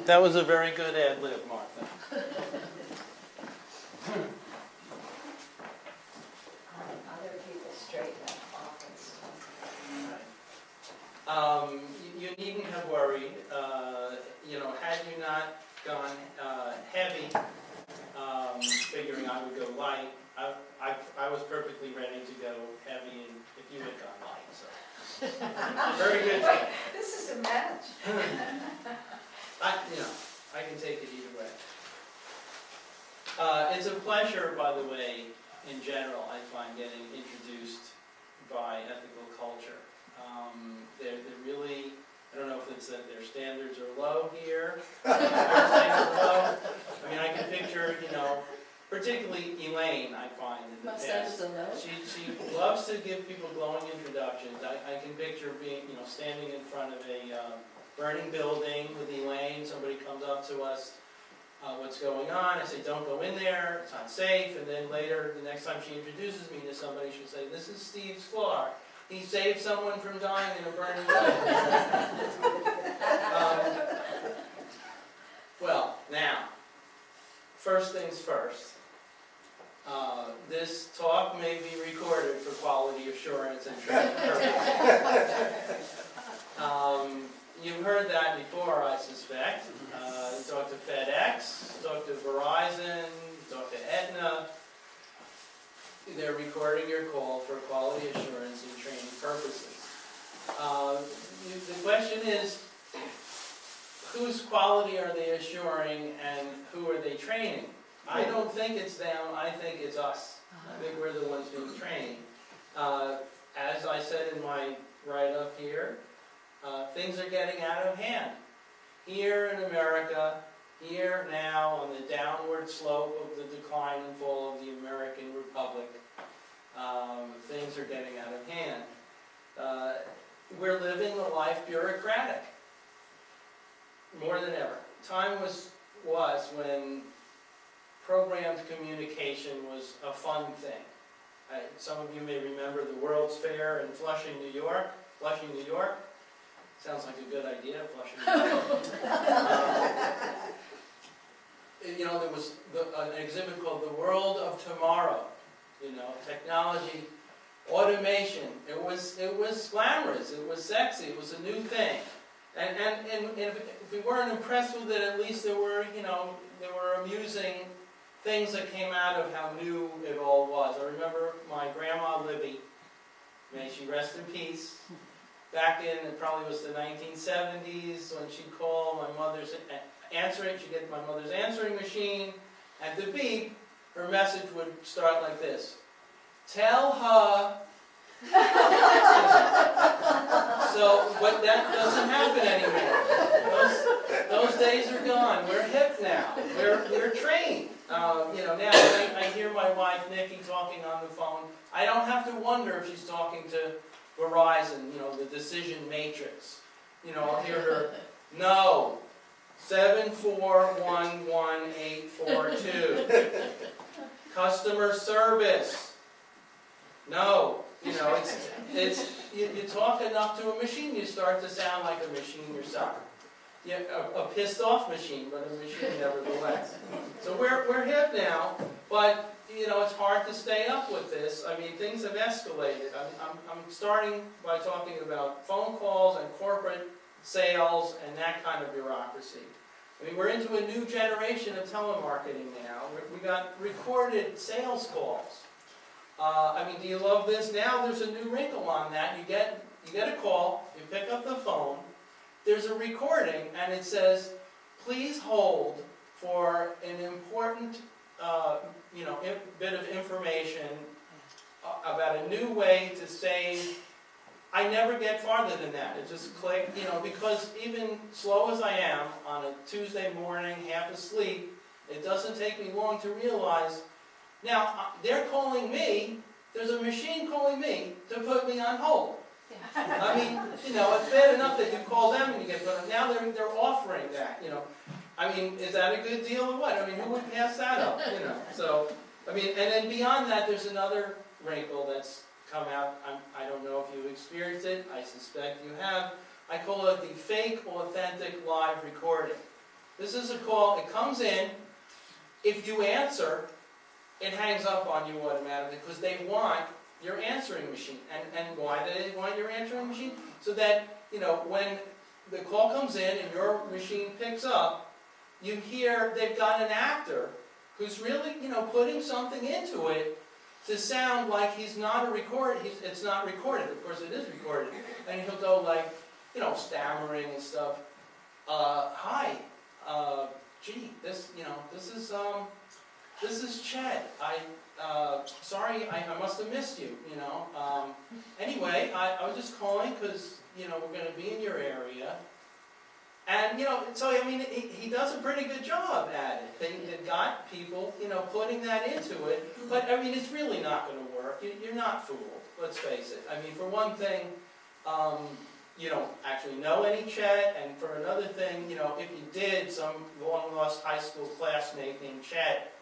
That was a very good ad lib, Martha. Other people straighten up office. You needn't have worried. Had you not gone heavy, figuring I would go light, I was perfectly ready to go heavy, and if you had gone light, so very good job. This is a match. I can take it either way. It's a pleasure, by the way, in general, I find getting introduced by ethical culture. They're really, I don't know if it's that their standards are low here. Their standards are low. I mean, I can picture, particularly Elaine, I find in the past. She loves to give people glowing introductions. I can picture being, standing in front of a burning building with Elaine. Somebody comes up to us, what's going on? I say, don't go in there, it's unsafe. And then later, the next time she introduces me to somebody, she'll say, this is Steve Sklar. He saved someone from dying in a burning building. Well, now, first things first. This talk may be recorded for quality assurance and training purposes. You've heard that before, I suspect. You talked to FedEx, you talked to Verizon, you talked to Aetna. They're recording your call for quality assurance and training purposes. The question is, whose quality are they assuring and who are they training? I don't think it's them, I think it's us. I think we're the ones being trained. As I said in my write-up here, things are getting out of hand. Here in America, here now on the downward slope of the decline and fall of the American Republic, things are getting out of hand. We're living a life bureaucratic, more than ever. Time was when programmed communication was a fun thing. Some of you may remember the World's Fair in Flushing, New York. Sounds like a good idea, Flushing, New York. There was an exhibit called The World of Tomorrow. Technology, automation. It was glamorous. It was sexy. It was a new thing. And if we weren't impressed with it, at least there were amusing things that came out of how new it all was. I remember my grandma Libby, may she rest in peace. Back in, it probably was the 1970s, when she'd call my mother's answering, she'd get my mother's answering machine, and the beep, her message would start like this: tell her. But that doesn't happen anymore. Those days are gone. We're hip now. We're trained. Now when I hear my wife Nikki talking on the phone, I don't have to wonder if she's talking to Verizon, the decision matrix. I'll hear her, no, 7411842. Customer service. No. It's you talk enough to a machine, you start to sound like a machine yourself. Yeah, a pissed off machine, but a machine nevertheless. So we're hip now, but it's hard to stay up with this. I mean, things have escalated. I'm starting by talking about phone calls and corporate sales and that kind of bureaucracy. I mean, we're into a new generation of telemarketing now. We got recorded sales calls. Do you love this? Now there's a new wrinkle on that. You get a call, you pick up the phone, there's a recording, and it says, please hold for an important bit of information about a new way to save. I never get farther than that. It just click, because even slow as I am on a Tuesday morning, half asleep, it doesn't take me long to realize, now they're calling me, there's a machine calling me to put me on hold. I mean, it's bad enough that you call them and you get put on. Now they're offering that, I mean, is that a good deal or what? I mean, who would pass that up, So, and then beyond that, there's another wrinkle that's come out. I don't know if you've experienced it. I suspect you have. I call it the fake authentic live recording. This is a call, it comes in, if you answer, it hangs up on you automatically, because they want your answering machine. And why do they want your answering machine? So that, when the call comes in and your machine picks up, you hear they've got an actor who's really, putting something into it to sound like he's not a record. It's not recorded. Of course, it is recorded. And he'll go like, stammering and stuff. Hi, gee, this is Chet. Sorry, I must have missed you. Anyway, I was just calling because we're going to be in your area. And, so, he does a pretty good job at it. They got people, putting that into it. But, it's really not going to work. You're not fooled, let's face it. For one thing, you don't actually know any Chet. And for another thing, if you did, some long-lost high school classmate named Chet,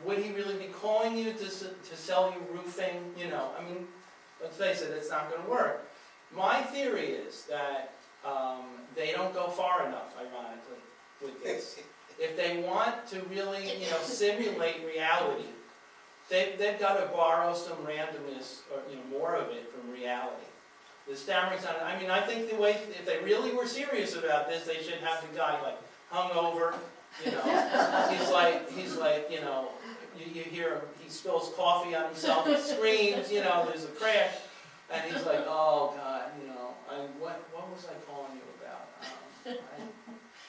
would he really be calling you to sell you roofing? Let's face it, it's not going to work. My theory is that they don't go far enough, ironically, with this. If they want to really, simulate reality, they've got to borrow some randomness, or more of it from reality. The stammering sound. I think the way, if they really were serious about this, they should have the guy like hung over. He's like, you hear him. He spills coffee on himself. He screams. There's a crash, and he's like, oh God, what was I calling you about?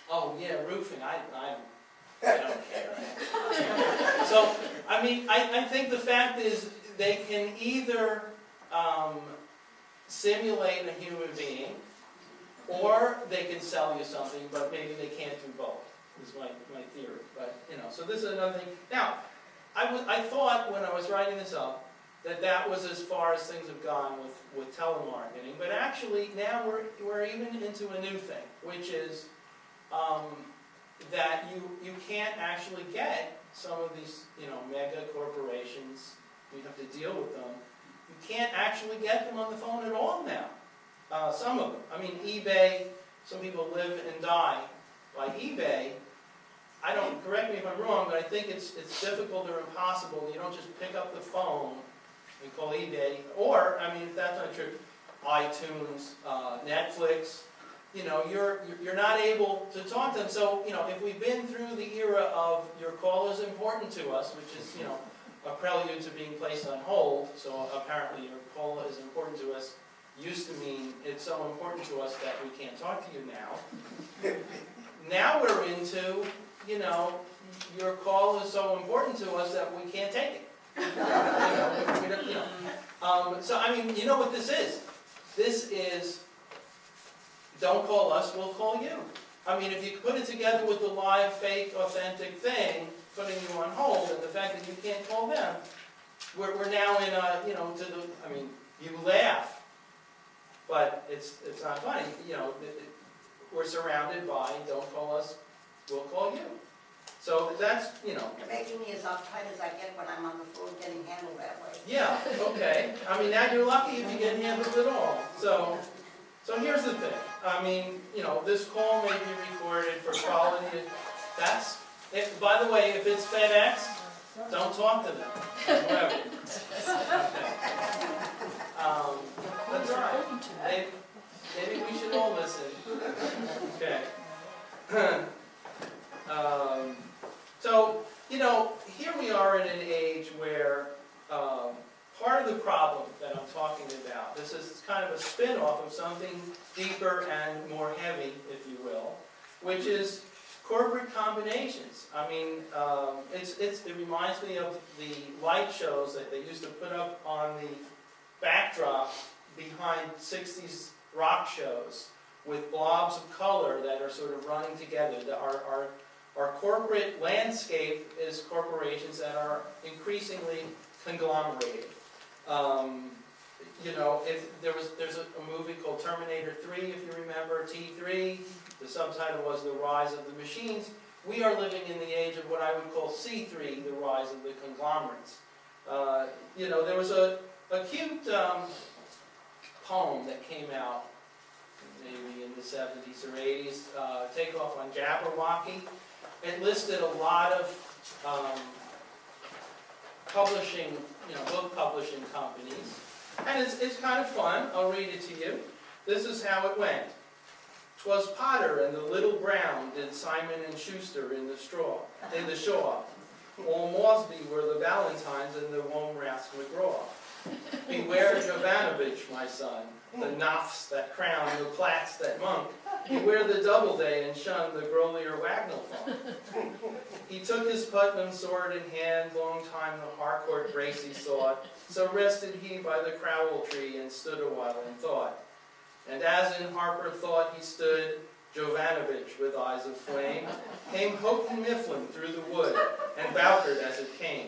Oh yeah, roofing. I don't care. So I think the fact is they can either simulate a human being, or they can sell you something, but maybe they can't do both. Is my theory. But so this is another thing. Now, I thought when I was writing this up that was as far as things have gone with telemarketing, but actually now we're even into a new thing, which is that you can't actually get some of these mega corporations. You have to deal with them. You can't actually get them on the phone at all now. Some of them. eBay. Some people live and die by eBay. Correct me if I'm wrong, but I think it's difficult or impossible. You don't just pick up the phone and call eBay, or if that's not true, iTunes, Netflix. You're not able to talk to them. So if we've been through the era of your call is important to us, which is a prelude to being placed on hold. So apparently your call is important to us used to mean it's so important to us that we can't talk to you now. Now we're into your call is so important to us that we can't take it. So you know what this is? This is don't call us, we'll call you. If you put it together with the live, fake, authentic thing, putting you on hold, and the fact that you can't call them, we're now in a you laugh, but it's not funny. We're surrounded by don't call us, we'll call you. So that's, You're making me as uptight as I get when I'm on the phone getting handled that way. Yeah, okay. Now you're lucky if you get handled at all. So here's the thing. This call may be recorded for quality. By the way, if it's FedEx, don't talk to them. Whoever. That's right. Maybe we should all listen. Okay. So, here we are in an age where part of the problem that I'm talking about, this is kind of a spin-off of something deeper and more heavy, if you will, which is corporate combinations. It reminds me of the light shows that they used to put up on the backdrop behind 60s rock shows with blobs of color that are sort of running together. Our corporate landscape is corporations that are increasingly conglomerated. There's a movie called Terminator 3, if you remember, T3. The subtitle was The Rise of the Machines. We are living in the age of what I would call C3, the rise of the conglomerates. There was a cute poem that came out maybe in the 70s or 80s, takeoff on Jabberwocky. It listed a lot of publishing, book publishing companies. And it's kind of fun. I'll read it to you. This is how it went. "'Twas Potter and the Little Brown did Simon and Schuster in the Shaw. All Mosby were the Valentines and the Womraths McGraw. Beware Jovanovich, my son, the Knopfs that crown, the Platts that monk. Beware the Doubleday and shun the Grolier Wagnall funk. He took his Putnam sword in hand, long time the Harcourt grace he sought. So rested he by the crowel tree and stood a while in thought. And as in Harper thought he stood, Jovanovich with eyes of flame came Houghton Mifflin through the wood, and Bowkert as it came.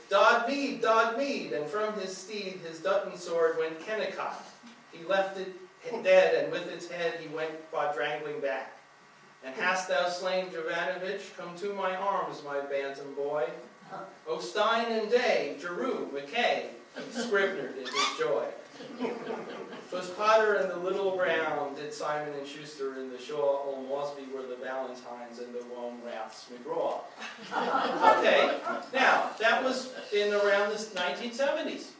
Dod mead, and from his steed his Dutton sword went Kennicott. He left it dead, and with its head he went quadrangling back. And hast thou slain Jovanovich? Come to my arms, my bantam boy. O Stein and Day, Giroux, Mackay, Scribner did his joy. 'Twas Potter and the Little Brown did Simon and Schuster in the Shaw. Old Mosby were the Valentines and the Womraths McGraw. Okay, now that was in around the 1970s.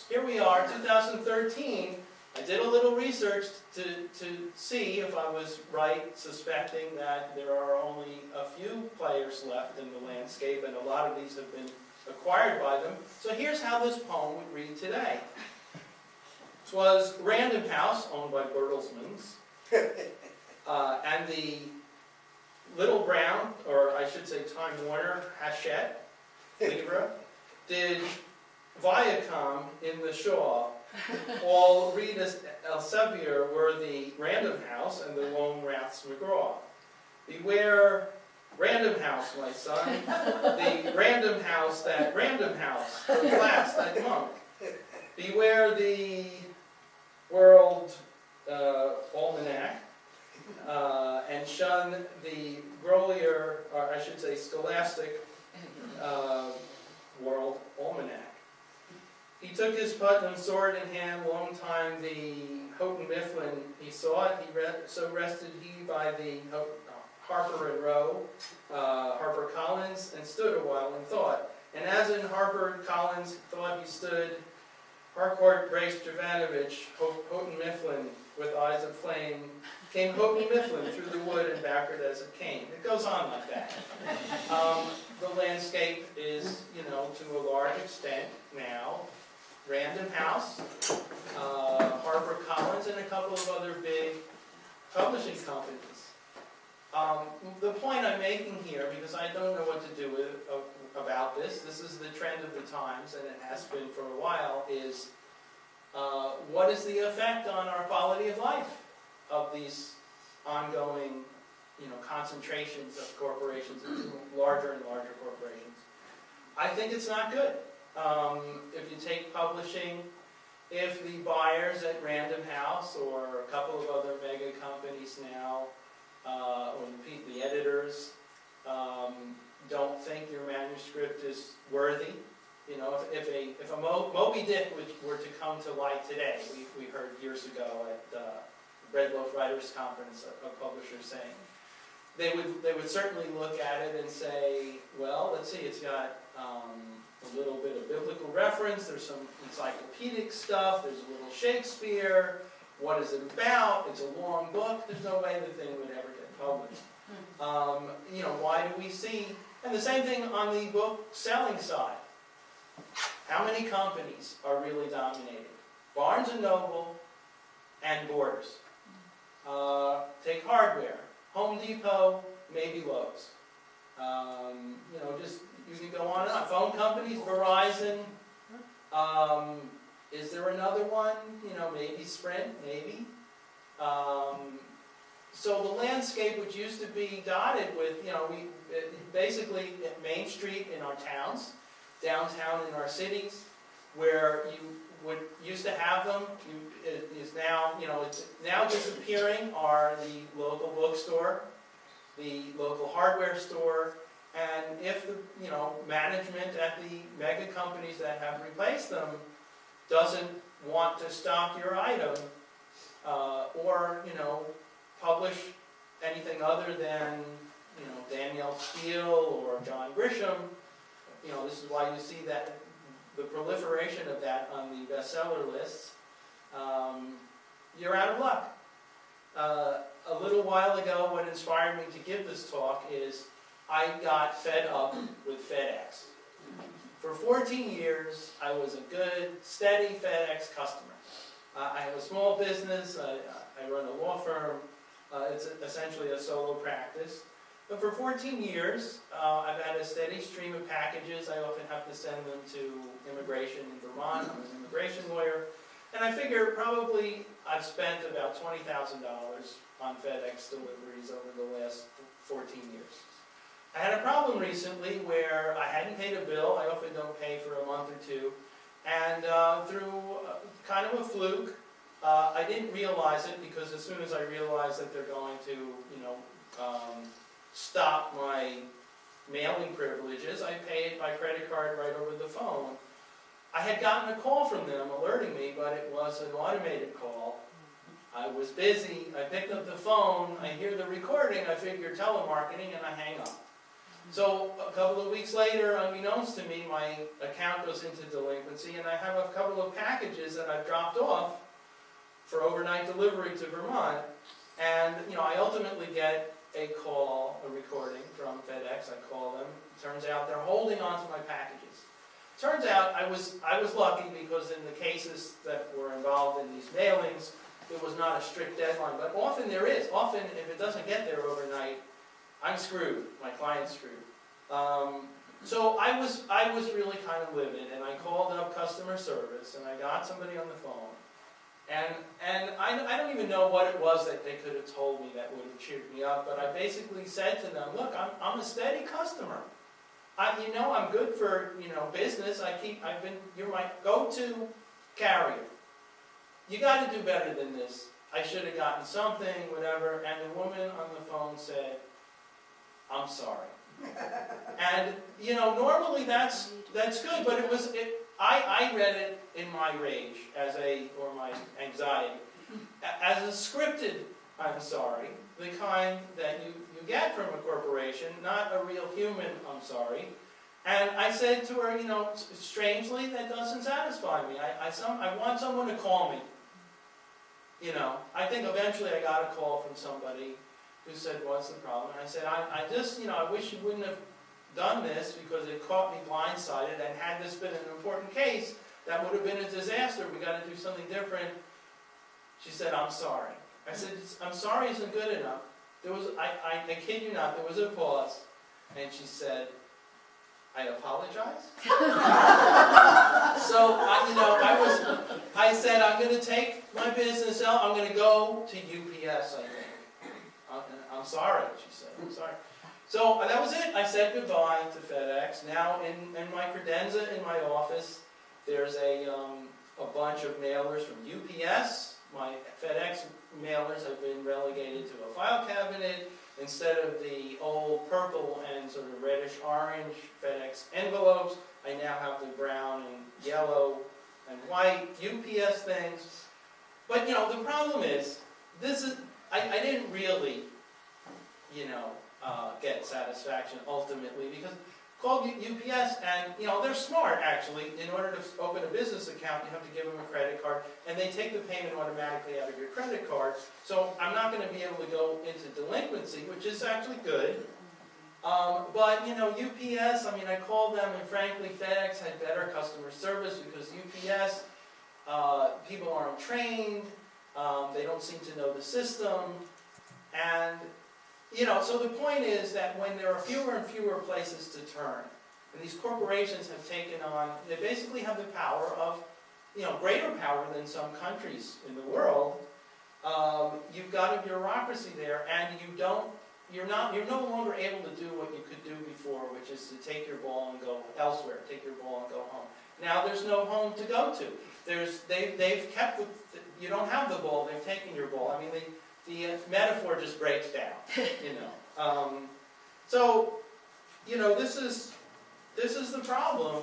Here we are, 2013. I did a little research to see if I was right, suspecting that there are only a few players left in the landscape, and a lot of these have been acquired by them. So here's how this poem would read today. 'Twas Random House, owned by Bertelsmann's, and the Little Brown, or I should say Time Warner, Hachette, Libra, did Viacom in the Shaw. All Rita Elsevier were the Random House and the Womraths McGraw. Beware Random House, my son, the Random House, that Random House, the Platts, that monk. Beware the World Almanac, and shun the Grolier, or I should say Scholastic World Almanac. He took his Putnam sword in hand, long time the Houghton Mifflin he sought. So rested he by the Harper and Row, Harper Collins, and stood a while in thought. And as in Harper Collins thought he stood, Harcourt braced Jovanovich, Houghton Mifflin with eyes of flame, came Houghton Mifflin through the wood and backward as it came. It goes on like that. The landscape is, to a large extent now, Random House, Harper Collins, and a couple of other big publishing companies. The point I'm making here, because I don't know what to do about this is the trend of the times, and it has been for a while, is what is the effect on our quality of life of these ongoing, concentrations of corporations into larger and larger corporations? I think it's not good. If you take publishing, if the buyers at Random House or a couple of other mega companies now, or the editors, don't think your manuscript is worthy, if a Moby Dick were to come to light today, we heard years ago at the Red Loaf Writers Conference, a publisher saying, they would certainly look at it and say, well, let's see, it's got a little bit of biblical reference, there's some encyclopedic stuff, there's a little Shakespeare, what is it about? It's a long book, there's no way the thing would ever get published. Why do we see, and the same thing on the book selling side. How many companies are really dominating? Barnes & Noble and Borders. Take hardware. Home Depot, maybe Lowe's. You can go on and on. Phone companies, Verizon. Is there another one? Maybe Sprint, maybe. So the landscape, which used to be dotted with, basically Main Street in our towns, downtown in our cities, where you used to have them, it's now disappearing are the local bookstore, the local hardware store, and if the management at the mega companies that have replaced them doesn't want to stock your item, or, publish anything other than, Danielle Steele or John Grisham. This is why you see that the proliferation of that on the bestseller lists. You're out of luck. A little while ago, what inspired me to give this talk is I got fed up with FedEx. For 14 years, I was a good, steady FedEx customer. I have a small business. I run a law firm. It's essentially a solo practice. But for 14 years, I've had a steady stream of packages. I often have to send them to immigration in Vermont. I'm an immigration lawyer. And I figure probably I've spent about $20,000 on FedEx deliveries over the last 14 years. I had a problem recently where I hadn't paid a bill. I often don't pay for a month or two. And through kind of a fluke, I didn't realize it, because as soon as I realized that they're going to, stop my mailing privileges, I pay it by credit card right over the phone. I had gotten a call from them alerting me, but it was an automated call. I was busy. I picked up the phone. I hear the recording. I figure telemarketing, and I hang up. So a couple of weeks later, unbeknownst to me, my account goes into delinquency, and I have a couple of packages that I've dropped off for overnight delivery to Vermont. And I ultimately get a call, a recording from FedEx. I call them. It turns out they're holding on to my packages. Turns out I was lucky, because in the cases that were involved in these mailings, it was not a strict deadline. But often there is. Often, if it doesn't get there overnight, I'm screwed. My client's screwed. So I was really kind of livid, and I called up customer service, and I got somebody on the phone. And I don't even know what it was that they could have told me that would have cheered me up, but I basically said to them, look, I'm a steady customer. I'm good for, business. You're my go-to carrier. You got to do better than this. I should have gotten something, whatever. And the woman on the phone said, I'm sorry. And, normally that's good, but I read it in my rage or my anxiety, as a scripted I'm sorry, the kind that you get from a corporation, not a real human I'm sorry. And I said to her, strangely, that doesn't satisfy me. I want someone to call me. I think eventually I got a call from somebody who said, what's the problem? And I said, I just, I wish you wouldn't have done this, because it caught me blindsided, and had this been an important case, that would have been a disaster. We got to do something different. She said, I'm sorry. I said, I'm sorry isn't good enough. I kid you not, there was a pause, and she said, I apologize. So, I said, I'm going to take my business out. I'm going to go to UPS, I think. I'm sorry, she said. I'm sorry. So that was it. I said goodbye to FedEx. Now, in my credenza in my office, there's a bunch of mailers from UPS. My FedEx mailers have been relegated to a file cabinet. Instead of the old purple and sort of reddish-orange FedEx envelopes, I now have the brown and yellow and white UPS things. But, the problem is, I didn't really, get satisfaction ultimately, because called UPS, and they're smart actually. In order to open a business account, you have to give them a credit card, and they take the payment automatically out of your credit card. So I'm not going to be able to go into delinquency, which is actually good. But UPS, I called them, and frankly, FedEx had better customer service, because UPS, people aren't trained, they don't seem to know the system, and so the point is that when there are fewer and fewer places to turn, and these corporations have taken on, they basically have the power of, greater power than some countries in the world. You've got a bureaucracy there, and you're no longer able to do what you could do before, which is to take your ball and go elsewhere, take your ball and go home. Now there's no home to go to. They've kept you don't have the ball, they've taken your ball. The metaphor just breaks down, So, this is the problem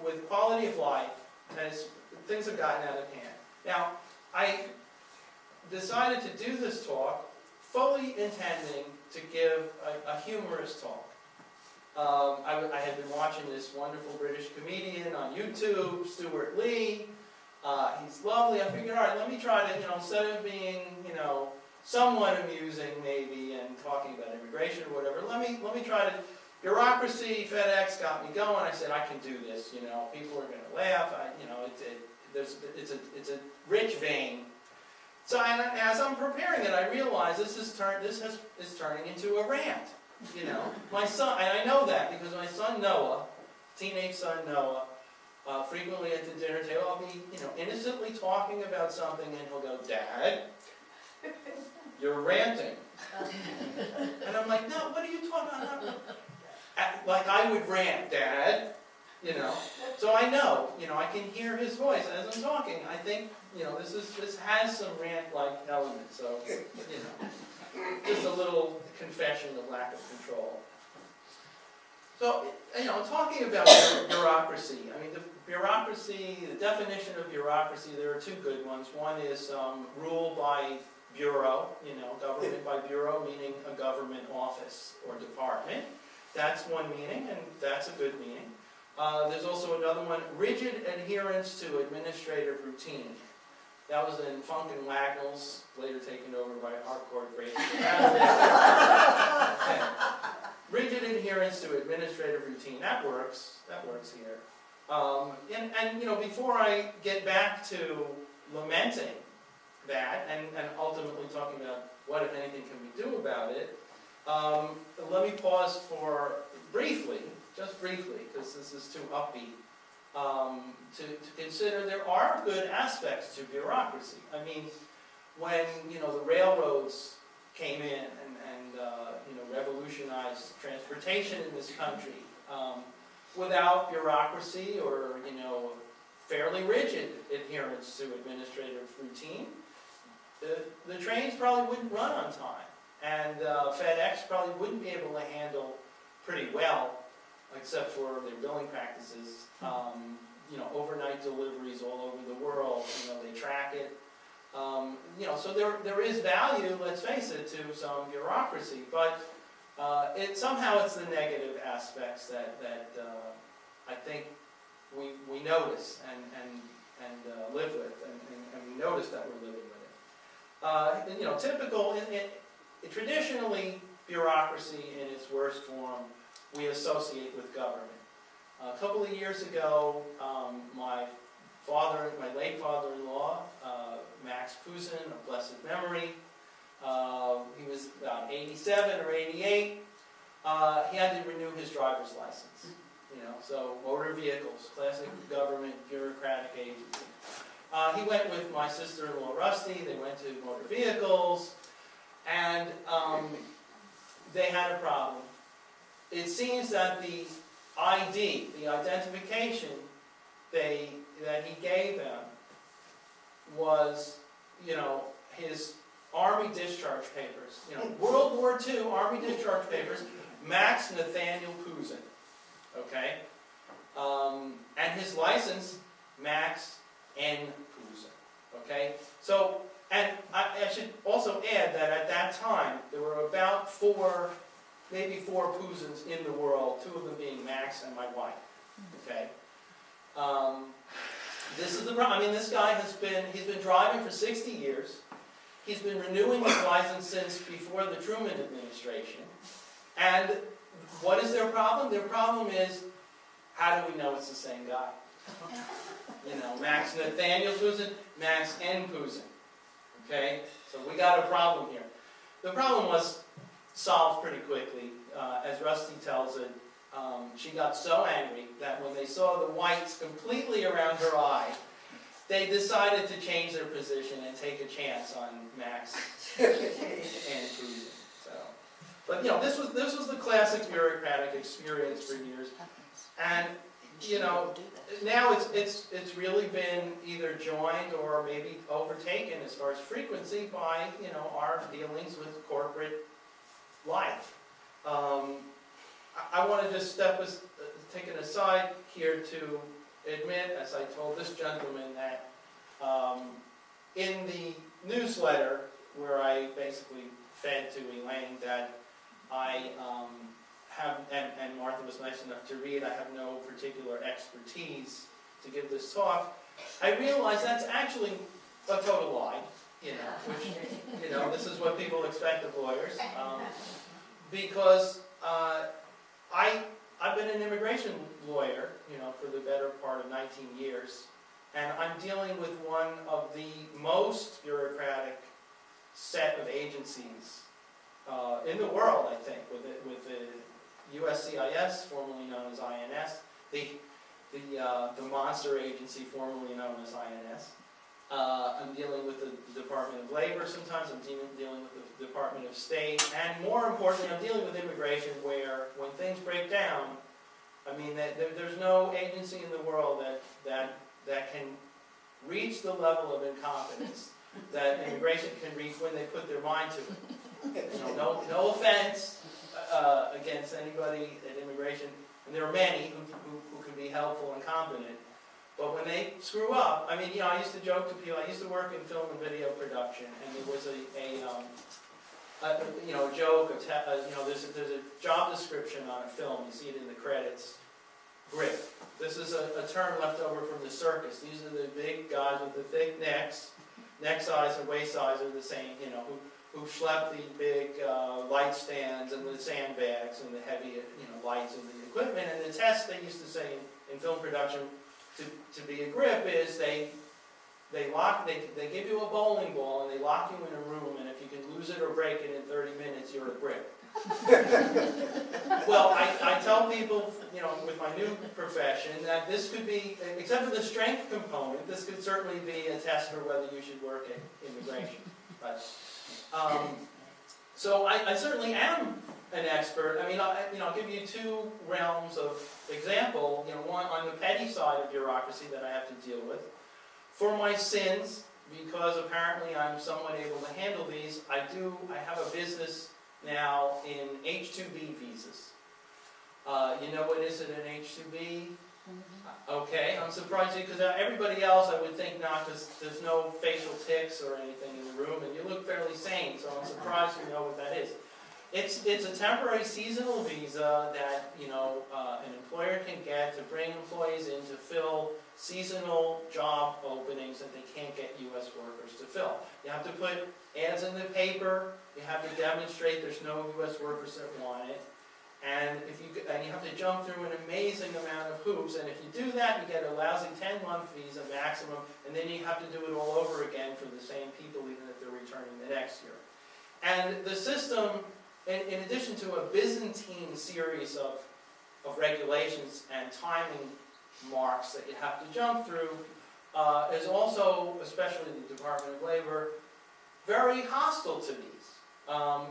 with quality of life as things have gotten out of hand. Now, I decided to do this talk fully intending to give a humorous talk. I had been watching this wonderful British comedian on YouTube, Stuart Lee. He's lovely. I figured, all right, let me try to, instead of being, somewhat amusing maybe and talking about immigration or whatever, let me try to, bureaucracy, FedEx got me going. I said, I can do this, people are going to laugh. It's a rich vein. So as I'm preparing it, I realized this is turning into a rant. My son, and I know that because my son Noah, teenage son Noah, frequently at the dinner table, I'll be, innocently talking about something, and he'll go, "Dad, you're ranting." And I'm like, "No, what are you talking about?" Like I would rant, "Dad," So I know, I can hear his voice as I'm talking. I think, this has some rant-like elements. So, just a little confession of lack of control. So, talking about bureaucracy, the definition of bureaucracy, there are two good ones. One is rule by bureau, government by bureau, meaning a government office or department. That's one meaning, and that's a good meaning. There's also another one, rigid adherence to administrative routine. That was in Funk and Wagnalls, later taken over by hardcore great. Okay. Rigid adherence to administrative routine. That works here. And before I get back to lamenting that and ultimately talking about what, if anything, can we do about it, let me pause for just briefly, because this is too upbeat, to consider there are good aspects to bureaucracy. When the railroads came in and revolutionized transportation in this country, without bureaucracy or fairly rigid adherence to administrative routine, the trains probably wouldn't run on time, and FedEx probably wouldn't be able to handle pretty well, except for their billing practices, overnight deliveries all over the world. They track it. So there is value, let's face it, to some bureaucracy, but somehow it's the negative aspects that I think we notice and live with, and we notice that we're living with it. Traditionally, bureaucracy in its worst form we associate with government. A couple of years ago, my late father-in-law, Max Pouzin, of blessed memory, he was about 87 or 88. He had to renew his driver's license. So motor vehicles, classic government bureaucratic agency. He went with my sister-in-law Rusty. They went to motor vehicles, and they had a problem. It seems that the ID, the identification that he gave them was, his Army discharge papers. World War II Army discharge papers, Max Nathaniel Pouzin. Okay? And his license, Max N. Pouzin. Okay? So, and I should also add that at that time, there were about maybe four Pouzins in the world, two of them being Max and my wife. Okay? This is the problem. This guy he's been driving for 60 years. He's been renewing his license since before the Truman administration. And what is their problem? Their problem is, how do we know it's the same guy? Max Nathaniel Pouzin, Max N. Pouzin. Okay? So we got a problem here. The problem was solved pretty quickly. As Rusty tells it, she got so angry that when they saw the whites completely around her eye, they decided to change their position and take a chance on Max and Pouzin. So, but this was the classic bureaucratic experience for years, and now it's really been either joined or maybe overtaken as far as frequency by our dealings with corporate life. I want to just take an aside here to admit, as I told this gentleman, that in the newsletter, where I basically fed to Elaine that I have, and Martha was nice enough to read, I have no particular expertise to give this talk, I realized that's actually a total lie, which, this is what people expect of lawyers, because I've been an immigration lawyer, for the better part of 19 years, and I'm dealing with one of the most bureaucratic set of agencies in the world, I think, with the USCIS, formerly known as INS, the monster agency formerly known as INS. I'm dealing with the Department of Labor sometimes, I'm dealing with the Department of State, and more importantly, I'm dealing with immigration where, when things break down, there's no agency in the world that can reach the level of incompetence that immigration can reach when they put their mind to it. No offense against anybody at immigration, and there are many who can be helpful and competent, but when they screw up, I used to joke to people, I used to work in film and video production, and there was a joke, there's a job description on a film, you see it in the credits, grip. This is a term left over from the circus. These are the big guys with the thick necks, neck size and waist size are the same, who schlep the big light stands and the sandbags and the heavy, lights and the equipment. And the test they used to say in film production to be a grip is they give you a bowling ball and they lock you in a room, and if you can lose it or break it in 30 minutes, you're a grip. Well, I tell people, with my new profession, that this could be, except for the strength component, this could certainly be a test for whether you should work in immigration. But, so I certainly am an expert. I'll give you two realms of example. One on the petty side of bureaucracy that I have to deal with. For my sins, because apparently I'm somewhat able to handle these, I have a business now in H-2B visas. What is it, an H-2B? Okay, I'm surprised because everybody else I would think not, because there's no facial tics or anything in the room, and you look fairly sane, so I'm surprised you know what that is. It's a temporary seasonal visa that an employer can get to bring employees in to fill seasonal job openings that they can't get U.S. workers to fill. You have to put ads in the paper. You have to demonstrate there's no U.S. workers that want it, and you have to jump through an amazing amount of hoops. And if you do that, you get a lousy 10-month visa maximum, and then you have to do it all over again for the same people, even if they're returning the next year. And the system, in addition to a Byzantine series of regulations and timing marks that you have to jump through, is also, especially the Department of Labor, very hostile to these.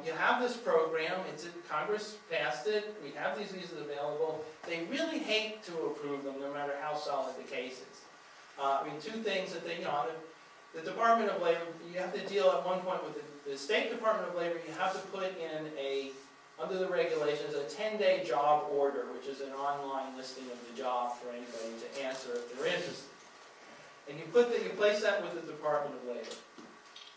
You have this program, Congress passed it, we have these visas available. They really hate to approve them, no matter how solid the case is. Two things that the Department of Labor, you have to deal at one point with the State Department of Labor. You have to put in under the regulations, a 10-day job order, which is an online listing of the job for anybody to answer if they're interested. And you place that with the Department of Labor.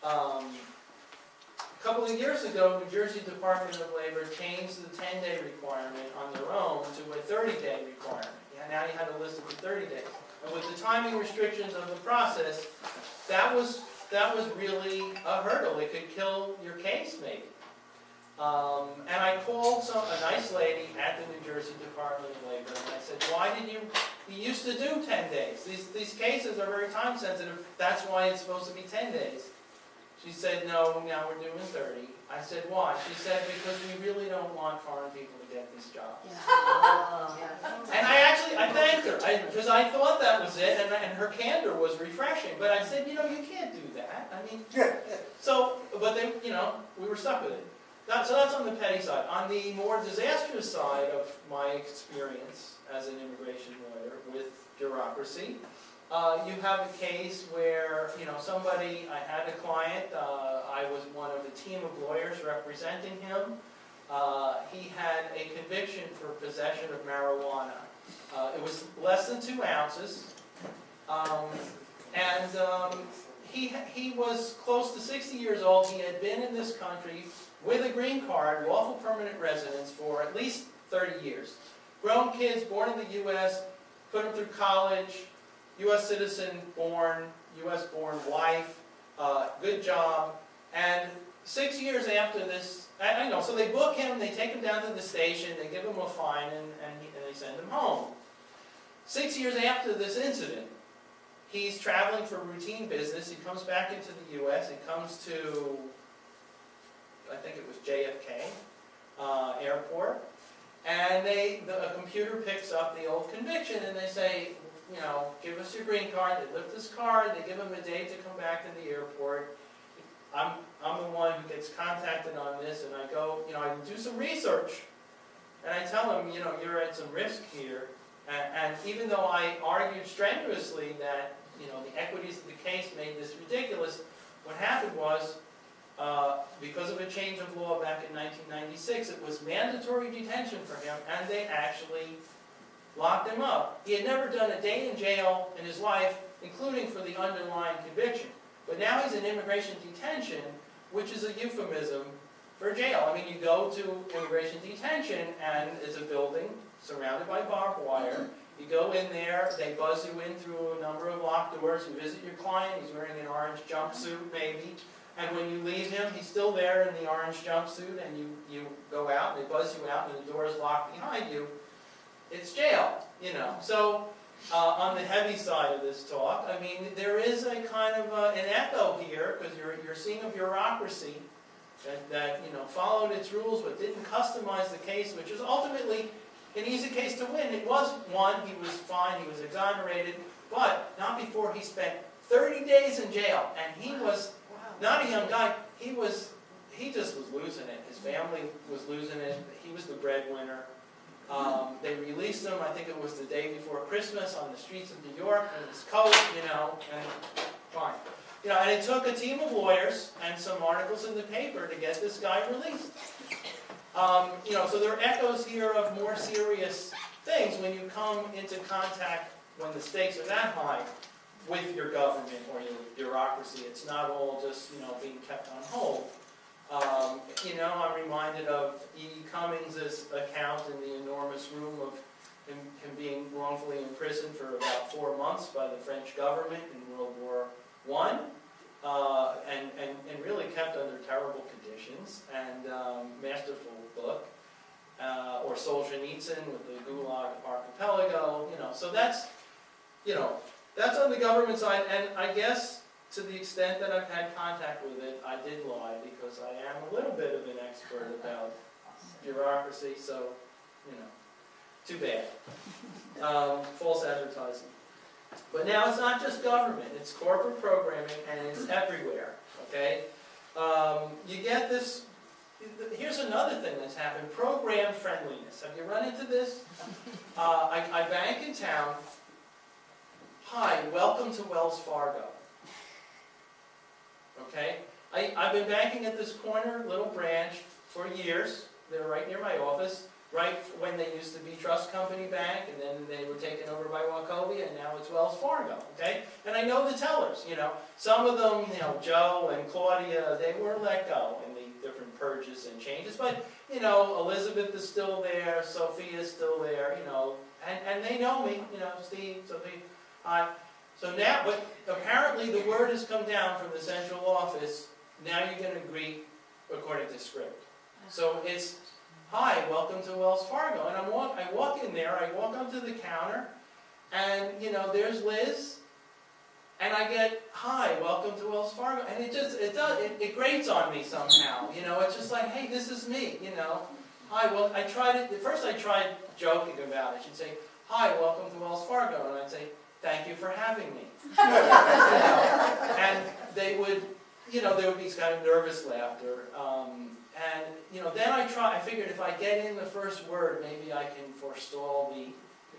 A couple of years ago, New Jersey Department of Labor changed the 10-day requirement on their own to a 30-day requirement. Now you had to list it for 30 days. And with the timing restrictions of the process, that was really a hurdle. It could kill your case, maybe. And I called a nice lady at the New Jersey Department of Labor, and I said, why did you used to do 10 days? These cases are very time sensitive. That's why it's supposed to be 10 days. She said, no, now we're doing 30. I said, why? She said, because we really don't want foreign people to get these jobs. Yeah. And I thanked her, because I thought that was it, and her candor was refreshing. But I said, you can't do that. But then, we were stuck with it. So that's on the petty side. On the more disastrous side of my experience as an immigration lawyer with bureaucracy, you have a case where, I had a client, I was one of a team of lawyers representing him. He had a conviction for possession of marijuana. It was less than 2 ounces. he was close to 60 years old. He had been in this country with a green card, lawful permanent residence, for at least 30 years. Grown kids, born in the U.S., put him through college, U.S. citizen, born, U.S. born wife, good job. And 6 years after this, I know, so they book him, they take him down to the station, they give him a fine, and they send him home. 6 years after this incident, he's traveling for routine business. He comes back into the U.S. He comes to, I think it was JFK airport, and a computer picks up the old conviction, and they say, you know, give us your green card. They lift his card. They give him a date to come back to the airport. I'm the one who gets contacted on this, and I go, you know, I do some research, and I tell him, you know, you're at some risk here. And even though I argued strenuously that, you know, the equities of the case made this ridiculous, what happened was, because of a change of law back in 1996, it was mandatory detention for him, and they actually locked him up. He had never done a day in jail in his life, including for the underlying conviction. But now he's in immigration detention, which is a euphemism for jail. I mean, you go to immigration detention, and it's a building surrounded by barbed wire. You go in there, they buzz you in through a number of locked doors. You visit your client, he's wearing an orange jumpsuit maybe. And when you leave him, he's still there in the orange jumpsuit, and you go out, and they buzz you out, and the door is locked behind you. It's jail, you know. So, on the heavy side of this talk, I mean, there is a kind of an echo here, because you're seeing a bureaucracy that you know, followed its rules, but didn't customize the case, which is ultimately an easy case to win. It was won, he was fine, he was exonerated, but not before he spent 30 days in jail. And he was not a young guy, he just was losing it. His family was losing it. He was the breadwinner. They released him, I think it was the day before Christmas, on the streets of New York in his coat, you know, and fine. You know, and it took a team of lawyers and some articles in the paper to get this guy released. You know, so there are echoes here of more serious things when you come into contact, when the stakes are that high, with your government or your bureaucracy. It's not all just, you know, being kept on hold. You know, I'm reminded of E. Cummings' account in the enormous room of him being wrongfully imprisoned for about 4 months by the French government in World War I, and really kept under terrible conditions, and masterful book, or Solzhenitsyn with the Gulag Archipelago, you know, so that's, you know, that's on the government side, and I guess to the extent that I've had contact with it, I did lie, because I am a little bit of an expert about bureaucracy, so, you know, too bad. False advertising. But now it's not just government, it's corporate programming, and it's everywhere, okay? You get this, here's another thing that's happened, program friendliness. Have you run into this? I bank in town. Hi, welcome to Wells Fargo. Okay? I've been banking at this corner little branch for years. They're right near my office. Right when they used to be Trust Company Bank, and then they were taken over by Wachovia, and now it's Wells Fargo, okay? And I know the tellers, you know. Some of them, you know, Joe and Claudia, they were let go in the different purges and changes, but, you know, Elizabeth is still there, Sophia is still there, you know, and they know me, you know, Steve, Sophie, hi. So now, but apparently the word has come down from the central office, now you're going to greet according to script. So it's, hi, welcome to Wells Fargo. And I walk in there, I walk up to the counter, and, you know, there's Liz, and I get, hi, welcome to Wells Fargo. And it grates on me somehow, you know, it's just like, hey, this is me, you know. Hi, well, at first I tried joking about it. She'd say, hi, welcome to Wells Fargo. And I'd say, thank you for having me. You know? And they would, you know, there would be this kind of nervous laughter. And, you know, then I figured if I get in the first word, maybe I can forestall the,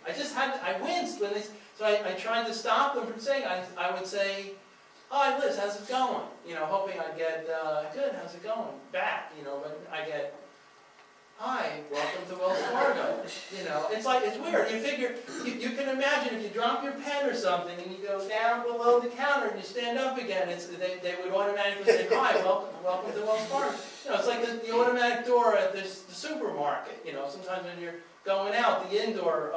I winced when so I tried to stop them from saying, I would say, hi Liz, how's it going? You know, hoping I'd get, good, how's it going? Back, you know, but I get, hi, welcome to Wells Fargo, you know, it's like, it's weird. You figure, you can imagine if you drop your pen or something and you go down below the counter and you stand up again, they would automatically say, hi, welcome to Wells Fargo. It's like the automatic door at the supermarket, sometimes when you're going out, the indoor,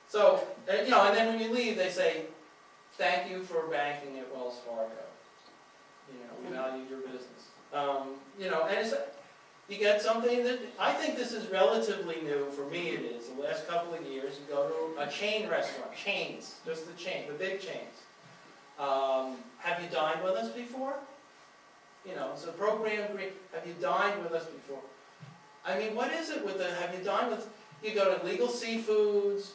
So, and then when you leave, they say, thank you for banking at Wells Fargo. We value your business. And it's, you get something that, I think this is relatively new, for me it is, the last couple of years, you go to a chain restaurant, chains, just the chain, the big chains. Have you dined with us before? It's a program, have you dined with us before? I mean, what is it with the, have you dined with, you go to Legal Seafoods,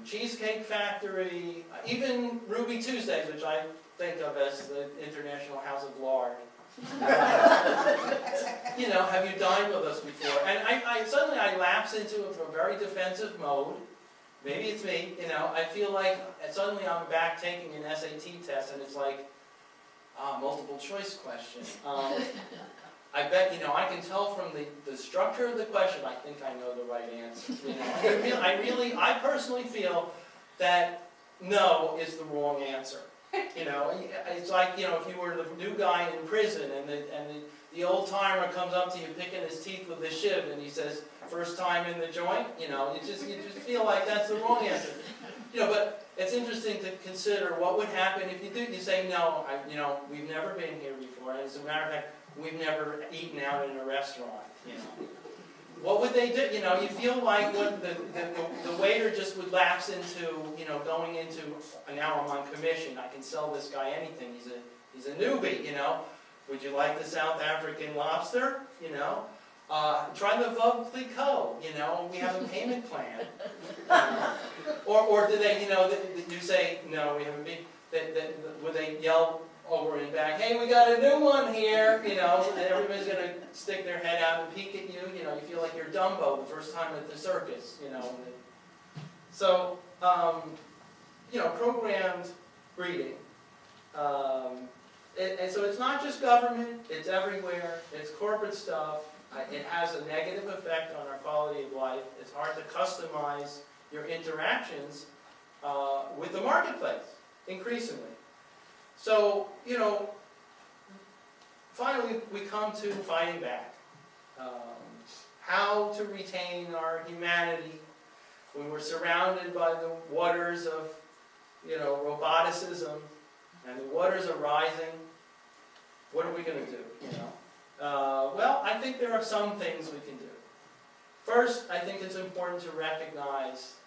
Cheesecake Factory, even Ruby Tuesdays, which I think of as the International House of Lard. Have you dined with us before? And I suddenly lapse into a very defensive mode. Maybe it's me, I feel like suddenly I'm back taking an SAT test and it's like, multiple choice question. I bet, I can tell from the structure of the question, I think I know the right answer. I personally feel that no is the wrong answer. It's like, if you were the new guy in prison and the old timer comes up to you picking his teeth with a shiv and he says, first time in the joint, you just feel like that's the wrong answer. But it's interesting to consider what would happen if you do, you say, no, we've never been here before. And as a matter of fact, we've never eaten out in a restaurant, What would they do? You feel like what the waiter just would lapse into, going into, now I'm on commission, I can sell this guy anything, he's a newbie, Would you like the South African lobster, Try the Veuve Clicquot, we have a payment plan. Or do they, you say, no, we haven't been, would they yell over and back, hey, we got a new one here, everybody's going to stick their head out and peek at you, you feel like you're Dumbo the first time at the circus, So, programmed breeding. And so it's not just government, it's everywhere, it's corporate stuff, it has a negative effect on our quality of life, it's hard to customize your interactions with the marketplace, increasingly. So, finally we come to fighting back. How to retain our humanity when we're surrounded by the waters of, roboticism, and the waters are rising. What are we going to do, Well, I think there are some things we can do. First, I think it's important to recognize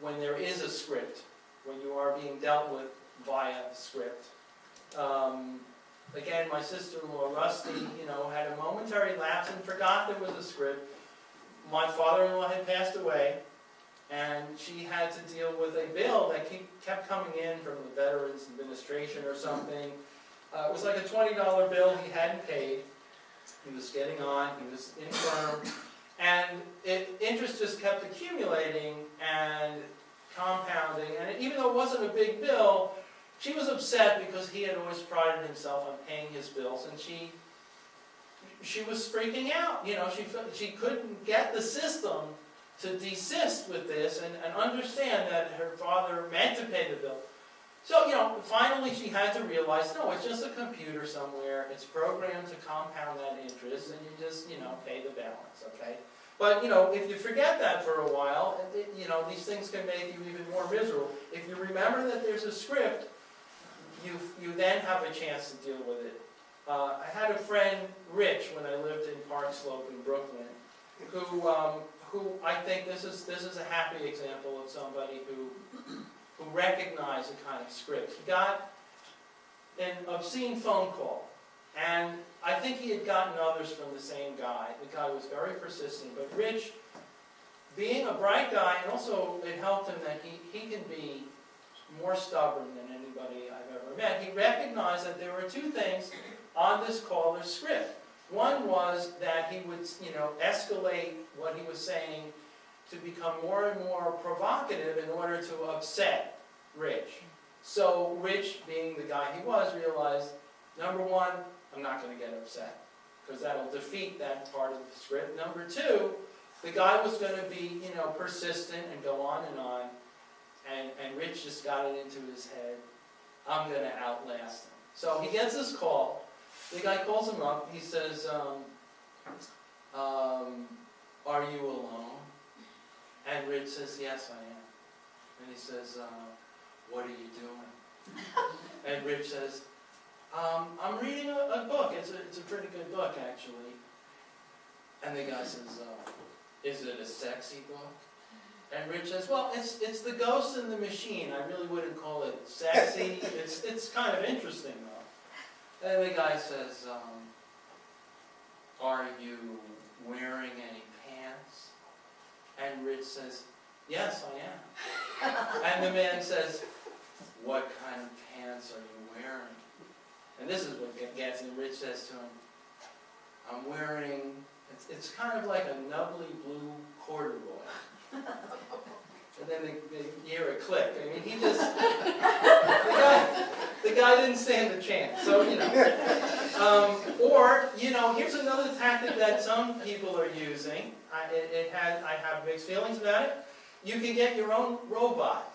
when there is a script, when you are being dealt with via script. Again, my sister-in-law, Rusty, had a momentary lapse and forgot there was a script. My father-in-law had passed away, and she had to deal with a bill that kept coming in from the Veterans Administration or something. It was like a $20 bill he hadn't paid. He was getting on, he was infirm, and interest just kept accumulating and compounding, and even though it wasn't a big bill, she was upset because he had always prided himself on paying his bills, and she was freaking out. She couldn't get the system to desist with this and understand that her father meant to pay the bill. So, finally she had to realize, no, it's just a computer somewhere, it's programmed to compound that interest, and you just, pay the balance, okay? But, if you forget that for a while, these things can make you even more miserable. If you remember that there's a script, you then have a chance to deal with it. I had a friend, Rich, when I lived in Park Slope in Brooklyn, who I think this is a happy example of somebody who recognized a kind of script. He got an obscene phone call, and I think he had gotten others from the same guy. The guy was very persistent, but Rich, being a bright guy, and also it helped him that he can be more stubborn than anybody I've ever met. He recognized that there were two things on this caller's script. One was that he would, escalate what he was saying to become more and more provocative in order to upset Rich. So Rich, being the guy he was, realized, number one, I'm not going to get upset, because that'll defeat that part of the script. Number two, The guy was going to be, persistent and go on, and Rich just got it into his head, I'm going to outlast him. So he gets this call. The guy calls him up. He says, are you alone? And Rich says, yes, I am. And he says, what are you doing? And Rich says, I'm reading a book. It's a pretty good book, actually. And the guy says, is it a sexy book? And Rich says, well, it's The Ghost in the Machine. I really wouldn't call it sexy. It's kind of interesting, though. And the guy says, are you wearing any pants? And Rich says, yes, I am. And the man says, what kind of pants are you wearing? And this is what gets him. Rich says to him, I'm wearing, it's kind of like a nubbly blue corduroy. And then they hear a click. I mean, he just, the guy didn't stand a chance. So, here's another tactic that some people are using. I have mixed feelings about it. You can get your own robot.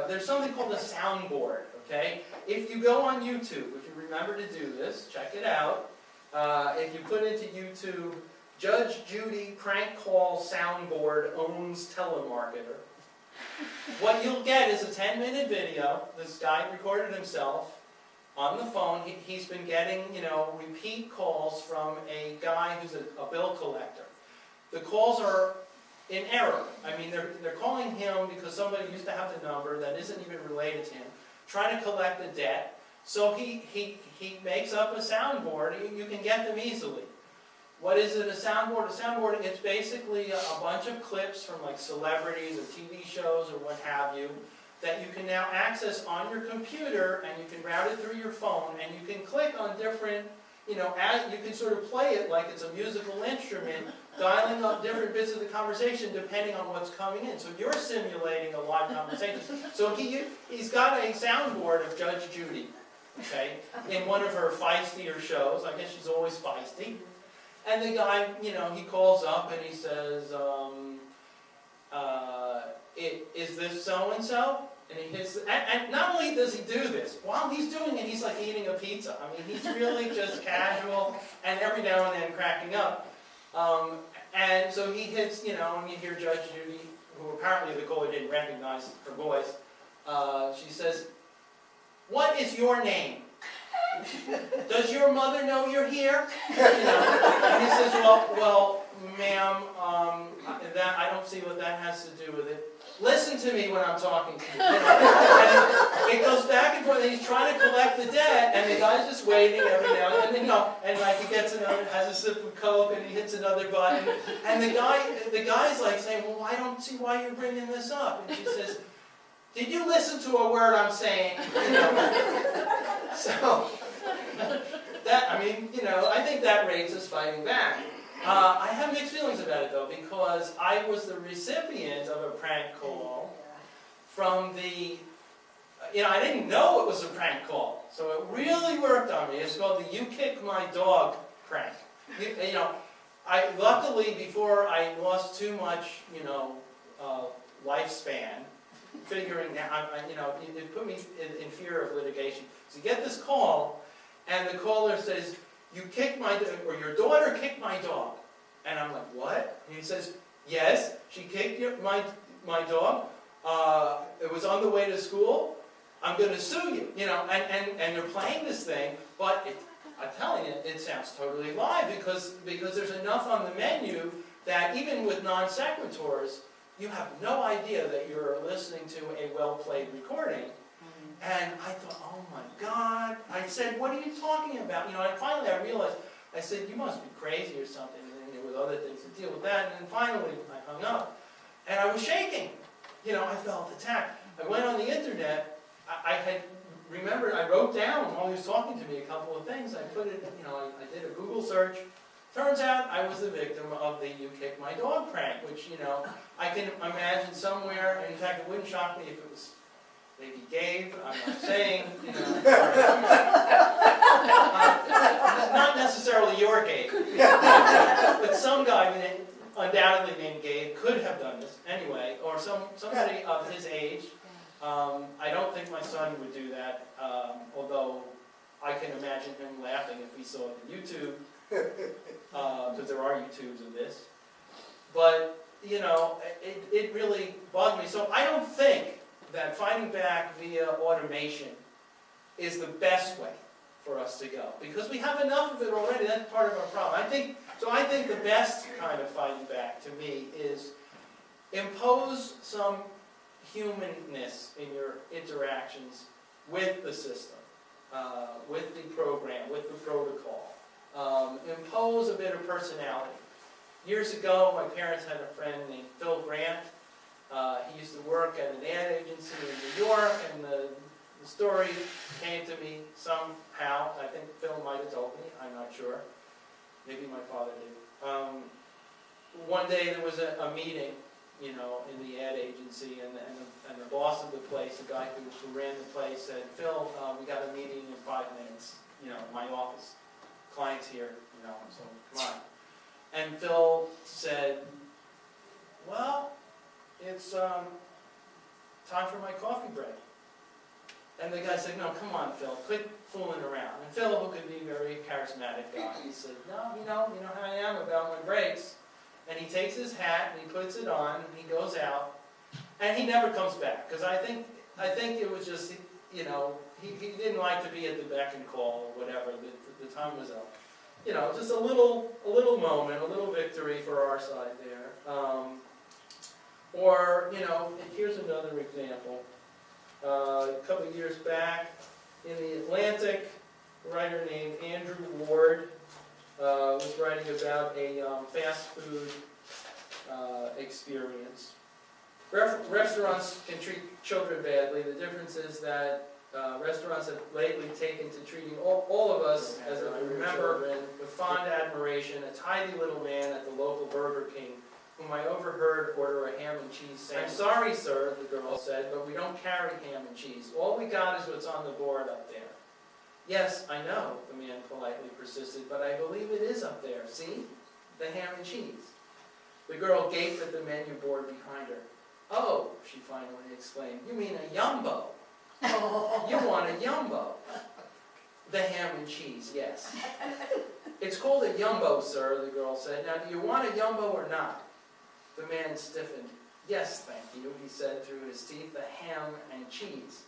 There's something called a soundboard, okay? If you go on YouTube, if you remember to do this, check it out. If you put into YouTube, Judge Judy prank call soundboard owns telemarketer. What you'll get is a 10-minute video. This guy recorded himself on the phone. He's been getting, repeat calls from a guy who's a bill collector. The calls are in error. I mean, they're calling him because somebody used to have the number that isn't even related to him, trying to collect a debt. So he makes up a soundboard. You can get them easily. What is it, a soundboard? A soundboard, it's basically a bunch of clips from like celebrities or TV shows or what have you that you can now access on your computer, and you can route it through your phone, and you can click on different, you can sort of play it like it's a musical instrument, dialing up different bits of the conversation depending on what's coming in. So you're simulating a live conversation. So he's got a soundboard of Judge Judy, okay, in one of her feistier shows. I guess she's always feisty. And the guy, he calls up and he says, is this so-and-so? And he hits, and not only does he do this, while he's doing it, he's like eating a pizza. I mean, he's really just casual and every now and then cracking up. And so he hits, and you hear Judge Judy, who apparently the caller didn't recognize her voice. She says, what is your name? Does your mother know you're here? And he says, well, ma'am, that I don't see what that has to do with it. Listen to me when I'm talking to you. And it goes back and forth, and he's trying to collect the debt, and the guy's just waiting every now and then, and like he gets another, has a sip of Coke, and he hits another button, and the guy's like saying, well, I don't see why you're bringing this up. And she says, did you listen to a word I'm saying? So, I think that rates us fighting back. I have mixed feelings about it, though, because I was the recipient of a prank call from the, I didn't know it was a prank call, so it really worked on me. It's called the You Kick My Dog prank. Luckily, before I lost too much, lifespan, figuring out, it put me in fear of litigation. So you get this call, and the caller says, you kicked my dog, or your daughter kicked my dog. And I'm like, what? And he says, yes, she kicked my dog. It was on the way to school. I'm going to sue you. And they're playing this thing, but I'm telling you, it sounds totally live because there's enough on the menu that even with non sequiturs, you have no idea that you're listening to a well-played recording. And I thought, oh my God. I said, what are you talking about? And finally I realized, I said, you must be crazy or something. And there was other things to deal with that. And then finally I hung up. And I was shaking. I felt attacked. I went on the internet. I had remembered, I wrote down while he was talking to me a couple of things. I put it, I did a Google search. Turns out I was the victim of the You Kick My Dog prank, which, I can imagine somewhere. In fact, it wouldn't shock me if it was maybe Gabe. I'm not saying, not necessarily your Gabe, but some guy undoubtedly named Gabe could have done this anyway, or somebody of his age. I don't think my son would do that, although I can imagine him laughing if he saw it on YouTube, because there are YouTubes of this. But, you know, it really bugged me. So I don't think that fighting back via automation is the best way for us to go, because we have enough of it already. That's part of our problem. I think the best kind of fighting back to me is impose some humanness in your interactions with the system, with the program, with the protocol. Impose a bit of personality. Years ago, my parents had a friend named Phil Rant. He used to work at an ad agency in New York, and the story came to me somehow. I think Phil might have told me, I'm not sure. Maybe my father did. One day there was a meeting, you know, in the ad agency, and the boss of the place, the guy who ran the place, said, Phil, we got a meeting in 5 minutes, you know, my office. Client's here, you know, so come on. And Phil said, well, it's time for my coffee break. And the guy said, no, come on, Phil, quit fooling around. And Phil, who could be a very charismatic guy, he said, no, you know how I am about my breaks. And he takes his hat and he puts it on, and he goes out, and he never comes back. Because I think it was just, you know, he didn't like to be at the beck and call or whatever. The time was up. You know, just a little moment, a little victory for our side there. Or, you know, here's another example. A couple of years back, in the Atlantic, a writer named Andrew Ward was writing about a fast food experience. Restaurants can treat children badly. The difference is that restaurants have lately taken to treating all of us, as I remember, with fond admiration. A tidy little man at the local Burger King, whom I overheard order a ham and cheese sandwich. I'm sorry, sir, the girl said, but we don't carry ham and cheese. All we got is what's on the board up there. Yes, I know, the man politely persisted, but I believe it is up there. See? The ham and cheese. The girl gaped at the menu board behind her. Oh, she finally exclaimed, you mean a yumbo? You want a yumbo? The ham and cheese, yes. It's called a yumbo, sir, the girl said. Now, do you want a yumbo or not? The man stiffened. Yes, thank you, he said through his teeth, the ham and cheese.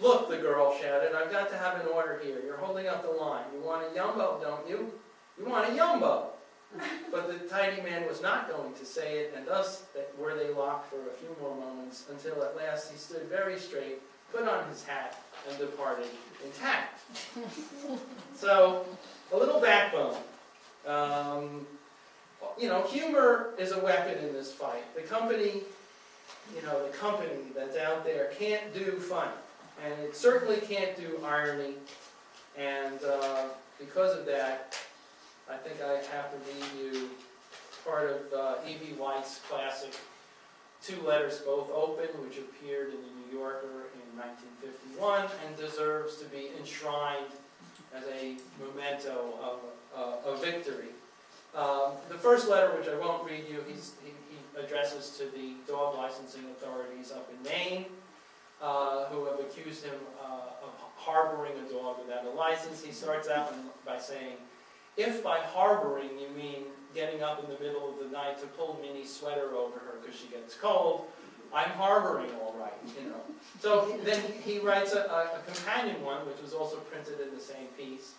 Look, the girl shouted, I've got to have an order here. You're holding up the line. You want a yumbo, don't you? You want a yumbo. But the tidy man was not going to say it, and thus were they locked for a few more moments, until at last he stood very straight, put on his hat, and departed intact. So, a little backbone. You know, humor is a weapon in this fight. The company that's out there can't do fun. And it certainly can't do irony. And because of that, I think I have to read you part of E.B. White's classic Two Letters Both Open, which appeared in the New Yorker in 1951 and deserves to be enshrined as a memento of victory. The first letter, which I won't read you, he addresses to the dog licensing authorities up in Maine, who have accused him of harboring a dog without a license. He starts out by saying, if by harboring you mean getting up in the middle of the night to pull Minnie's sweater over her because she gets cold, I'm harboring all right, you know. So then he writes a companion one, which was also printed in the same piece,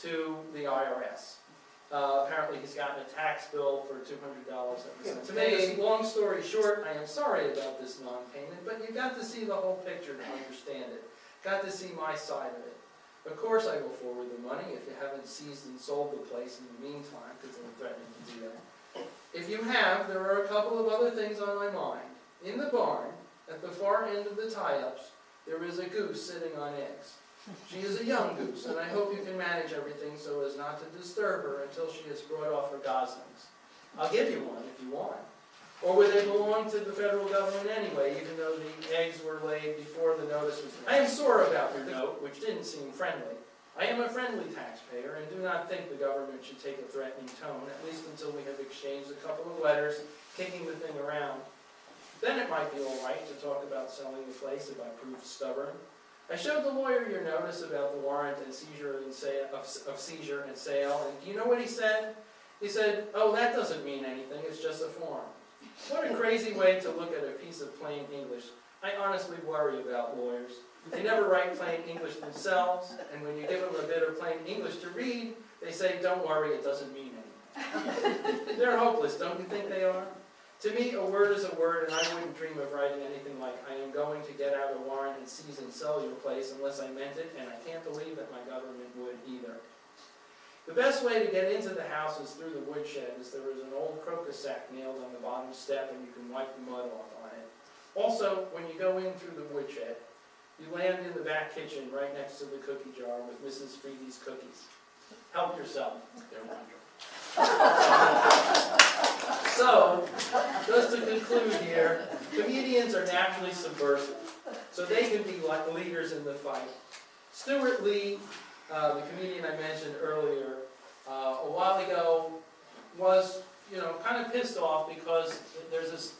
to the IRS. Apparently he's gotten a tax bill for $200 that was sent. To make this long story short, I am sorry about this non-payment, but you got to see the whole picture to understand it. Got to see my side of it. Of course I will forward the money if you haven't seized and sold the place in the meantime, because I'm threatening to do that. If you have, there are a couple of other things on my mind. In the barn, at the far end of the tie-ups, there is a goose sitting on eggs. She is a young goose, and I hope you can manage everything so as not to disturb her until she has brought off her goslings. I'll give you one if you want. Or would they belong to the federal government anyway, even though the eggs were laid before the notice was... I am sore about your note, which didn't seem friendly. I am a friendly taxpayer and do not think the government should take a threatening tone, at least until we have exchanged a couple of letters kicking the thing around. Then it might be all right to talk about selling the place if I prove stubborn. I showed the lawyer your notice about the warrant and seizure and seizure and sale, and do you know what he said? He said, "Oh, that doesn't mean anything, it's just a form." What a crazy way to look at a piece of plain English. I honestly worry about lawyers. They never write plain English themselves, and when you give them a bit of plain English to read, they say, "Don't worry, it doesn't mean anything." They're hopeless, don't you think they are? To me, a word is a word, and I wouldn't dream of writing anything like, "I am going to get out a warrant and seize and sell your place," unless I meant it, and I can't believe that my government would either. The best way to get into the house is through the woodshed, as there is an old crocus sack nailed on the bottom step, and you can wipe the mud off on it. Also, when you go in through the woodshed, you land in the back kitchen right next to the cookie jar with Mrs. Freedy's cookies. Help yourself. They're wonderful. So, just to conclude here, comedians are naturally subversive, so they can be like leaders in the fight. Stuart Lee, the comedian I mentioned earlier, a while ago, was kind of pissed off because there's this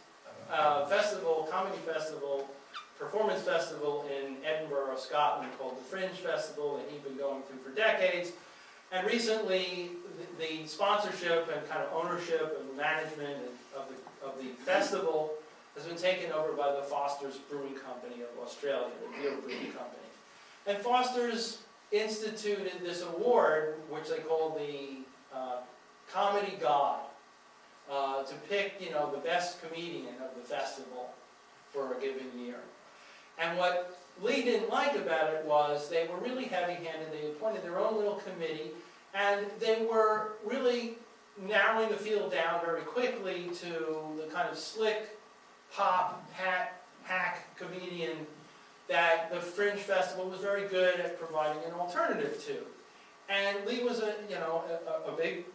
festival, comedy festival, performance festival in Edinburgh, Scotland, called the Fringe Festival, that he'd been going through for decades. And recently, the sponsorship and kind of ownership and management of the festival has been taken over by the Foster's Brewing Company of Australia, the beer brewing company. And Foster's instituted this award, which they call the Comedy God, to pick, the best comedian of the festival for a given year. And what Lee didn't like about it was they were really heavy-handed. They appointed their own little committee, and they were really narrowing the field down very quickly to the kind of slick, pop, hack comedian that the Fringe Festival was very good at providing an alternative to. And Lee was a big,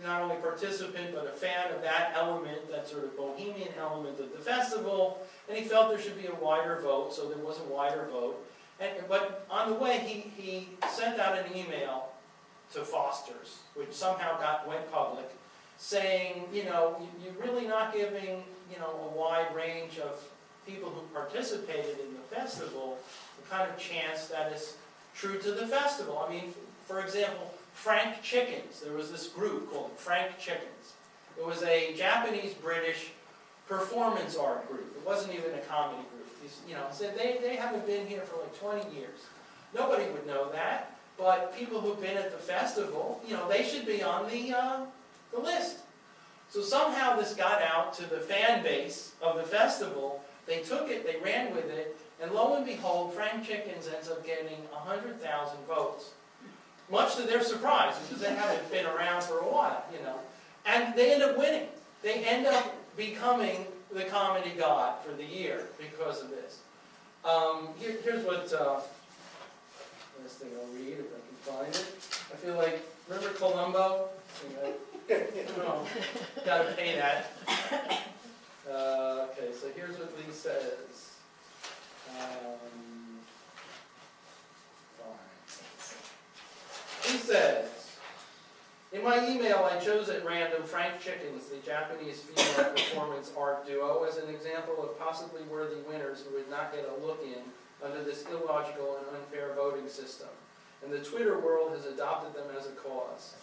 not only participant, but a fan of that element, that sort of bohemian element of the festival, and he felt there should be a wider vote, so there was a wider vote. But on the way, he sent out an email to Foster's, which somehow went public, saying, you're really not giving, a wide range of people who participated in the festival the kind of chance that is true to the festival. I mean, for example, Frank Chickens. There was this group called Frank Chickens. It was a Japanese-British performance art group. It wasn't even a comedy group. So they haven't been here for like 20 years. Nobody would know that, but people who've been at the festival, they should be on the list. So somehow this got out to the fan base of the festival. They took it, they ran with it, and lo and behold, Frank Chickens ends up getting 100,000 votes. Much to their surprise, because they haven't been around for a while, And they end up winning. They end up becoming the comedy god for the year because of this. Here's what, this thing I'll read if I can find it. I feel like, remember Columbo? Gotta pay that. Okay, so here's what Lee says. He says, in my email I chose at random Frank Chickens, the Japanese female performance art duo, as an example of possibly worthy winners who would not get a look in under this illogical and unfair voting system. And the Twitter world has adopted them as a cause.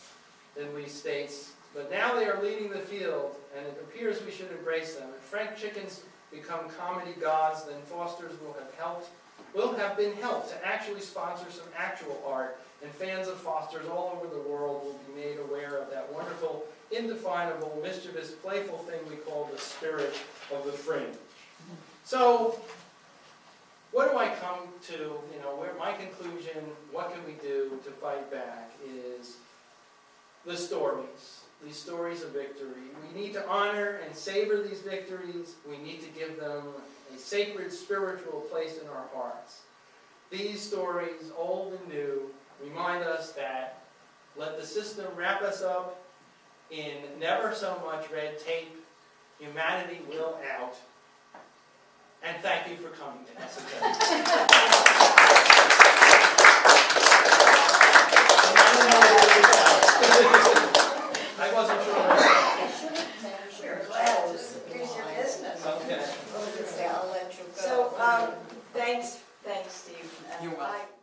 Then Lee states, but now they are leading the field, and it appears we should embrace them. If Frank Chickens become comedy gods, then Foster's will have been helped to actually sponsor some actual art, and fans of Foster's all over the world will be made aware of that wonderful, indefinable, mischievous, playful thing we call the spirit of the fringe. So, what do I come to, where my conclusion, what can we do to fight back, is the stories. These stories of victory. We need to honor and savor these victories. We need to give them a sacred spiritual place in our hearts. These stories, old and new, remind us that let the system wrap us up in never so much red tape. Humanity will out. And thank you for coming to Essex Ethical Culture. Thanks, Steve. You're welcome.